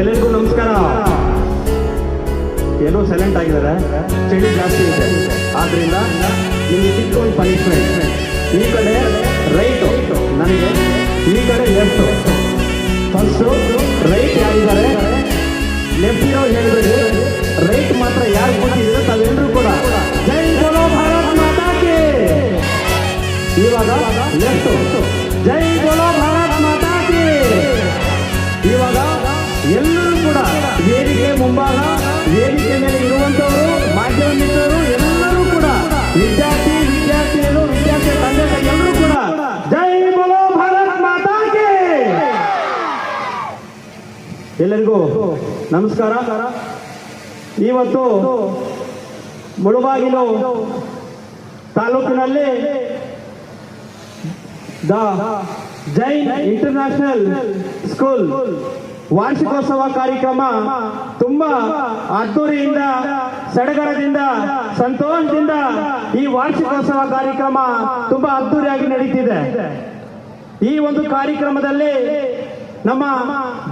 ಎಲ್ಲರಿಗೂ ನಮಸ್ಕಾರ. ಏನೋ ಸೈಲೆಂಟ್ ಆಗಿದ್ದಾರೆ, ಚಳಿ ಜಾಸ್ತಿ ಇದೆ, ಆದ್ರಿಂದ ನಿಮಗೆ ಸಿಕ್ಕ ಒಂದು ಪನಿಷ್ಮೆಂಟ್. ಈ ಕಡೆ ರೈಟು ನನಗೆ, ಈ ಕಡೆ ಲೆಫ್ಟು. ಫಸ್ಟು ರೈಟ್ ಯಾರಿದ್ದಾರೆ ಲೆಫ್ಟ್ ಇರೋ ಹೇಳ್ಬೇಡಿ, ರೈಟ್ ಮಾತ್ರ ಯಾರು ಕೊಟ್ಟಿದ್ರೆ ತಾವೆಲ್ಲರೂ ಕೂಡ ಜೈ ಬೋಲೋ ಭಾರತ್ ಮಾತಾ ಕಿ. ಇವಾಗ ಲೆಫ್ಟು ಜೈ ಬೋಲೋ ಭಾರತ್ ಮಾತಾ ಕಿ. ಇವಾಗ ಎಲ್ಲರೂ ಕೂಡ ವೇದಿಕೆ ಮುಂಭಾಗ, ವೇದಿಕೆ ಮೇಲೆ ಇರುವಂತವರು, ಮಾಧ್ಯಮ ಮಿತ್ರರು ಎಲ್ಲರೂ ಕೂಡ, ವಿದ್ಯಾರ್ಥಿನಿಯರು, ವಿದ್ಯಾರ್ಥಿ ತಂದೆ ಎಲ್ಲರೂ ಕೂಡ ಜೈ ಬೋಲೋ ಭಾರತ್ ಮಾತಾ ಕಿ. ಎಲ್ಲರಿಗೂ ನಮಸ್ಕಾರ. ಇವತ್ತು ಮುಳುಬಾಗಿಲು ತಾಲೂಕಿನಲ್ಲಿ ದ ಜೈನ್ ಇಂಟರ್ನ್ಯಾಷನಲ್ ಸ್ಕೂಲ್ ವಾರ್ಷಿಕೋತ್ಸವ ಕಾರ್ಯಕ್ರಮ ತುಂಬಾ ಅದ್ದೂರಿಯಿಂದ, ಸಡಗರದಿಂದ, ಸಂತೋಷದಿಂದ ಈ ವಾರ್ಷಿಕೋತ್ಸವ ಕಾರ್ಯಕ್ರಮ ತುಂಬಾ ಅದ್ದೂರಿಯಾಗಿ ನಡೀತಿದೆ. ಈ ಒಂದು ಕಾರ್ಯಕ್ರಮದಲ್ಲಿ ನಮ್ಮ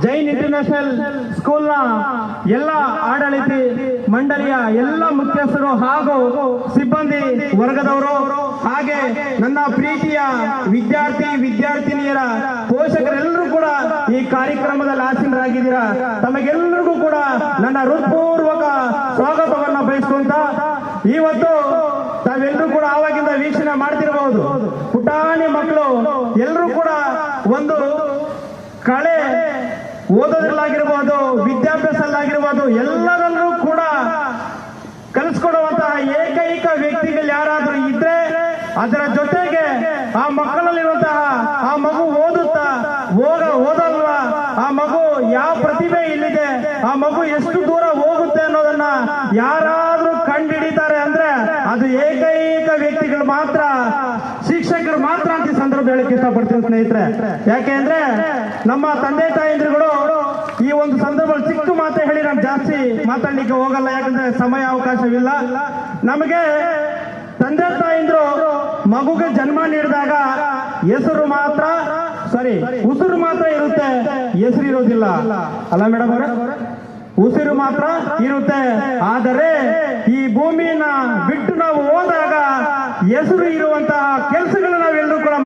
ಜೈನ್ ಇಂಟರ್ನ್ಯಾಷನಲ್ ಸ್ಕೂಲ್ನ ಎಲ್ಲ ಆಡಳಿತ ಮಂಡಳಿಯ ಎಲ್ಲ ಮುಖ್ಯಸ್ಥರು ಹಾಗೂ ಸಿಬ್ಬಂದಿ ವರ್ಗದವರು, ಹಾಗೆ ನನ್ನ ಪ್ರೀತಿಯ ವಿದ್ಯಾರ್ಥಿನಿಯರ ಪೋಷಕರೆಲ್ಲರೂ ಕೂಡ ಈ ಕಾರ್ಯಕ್ರಮದಲ್ಲಿ ಆಸೀನರಾಗಿದ್ದೀರಾ. ತಮಗೆಲ್ಲರಿಗೂ ಕೂಡ ನನ್ನ ಹೃತ್ಪೂರ್ವಕ ಸ್ವಾಗತವನ್ನ ಬಯಸ್ಕೊಂತ, ಇವತ್ತು ತಾವೆಲ್ಲರೂ ಕೂಡ ಆವಾಗಿಂದ ವೀಕ್ಷಣೆ ಮಾಡ್ತಿರಬಹುದು. ಪುಟಾಣಿ ಮಕ್ಕಳು ಎಲ್ಲರೂ ಕೂಡ ಒಂದು ಕಳೆ ಓದೋದ್ರಲ್ಲಾಗಿರ್ಬೋದು, ವಿದ್ಯಾಭ್ಯಾಸದಲ್ಲಾಗಿರ್ಬೋದು, ಎಲ್ಲರಲ್ಲೂ ಕೂಡ ಕಲಿಸ್ಕೊಡುವಂತಹ ಏಕೈಕ ವ್ಯಕ್ತಿಗಳು ಯಾರಾದ್ರೂ ಇದ್ರೆ ಅದರ ಜೊತೆಗೆ ಆ ಮಕ್ಕಳಲ್ಲಿರುವಂತಹ ಆ ಮಗು ಓದಲ್ವಾ, ಆ ಮಗು ಯಾವ ಪ್ರತಿಭೆ ಇಲ್ಲಿದೆ, ಆ ಮಗು ಎಷ್ಟು ದೂರ ಹೋಗುತ್ತೆ ಅನ್ನೋದನ್ನ ಯಾರಾದ್ರೂ ಕಂಡುಹಿಡಿತಾರೆ ಅಂದ್ರೆ ಅದು ಏಕೈಕ ವ್ಯಕ್ತಿಗಳು ಮಾತ್ರ, ಶಿಕ್ಷಕರು ಮಾತ್ರ ಅಂತ ಈ ಸಂದರ್ಭ ಹೇಳಕ್ಕೆ ಇಷ್ಟಪಡ್ತೀನಿ ಸ್ನೇಹಿತರೆ. ಯಾಕೆಂದ್ರೆ ನಮ್ಮ ತಂದೆ ತಾಯಂದ್ರುಗಳು ಈ ಒಂದು ಸಂದರ್ಭದಲ್ಲಿ ಚಿಕ್ಕ ಮಾತೆ ಹೇಳಿ ನಾನು ಜಾಸ್ತಿ ಮಾತಾಡ್ಲಿಕ್ಕೆ ಹೋಗಲ್ಲ, ಯಾಕಂದ್ರೆ ಸಮಯ ಅವಕಾಶವಿಲ್ಲ. ನಮಗೆ ತಂದೆ ತಾಯಂದ್ರು ಮಗುಗೆ ಜನ್ಮ ನೀಡಿದಾಗ ಉಸಿರು ಮಾತ್ರ ಇರುತ್ತೆ, ಹೆಸರು ಇರೋದಿಲ್ಲ ಅಲ್ಲ ಮೇಡಮ್ ಅವರೇ? ಉಸಿರು ಮಾತ್ರ ಇರುತ್ತೆ, ಆದರೆ ಈ ಭೂಮಿಯನ್ನ ಬಿಟ್ಟು ನಾವು ಹೋದಾಗ ಹೆಸರು ಇರುವಂತಹ ಕೆಲಸಗಳನ್ನ ನಾವೆಲ್ಲರೂ ಕೂಡ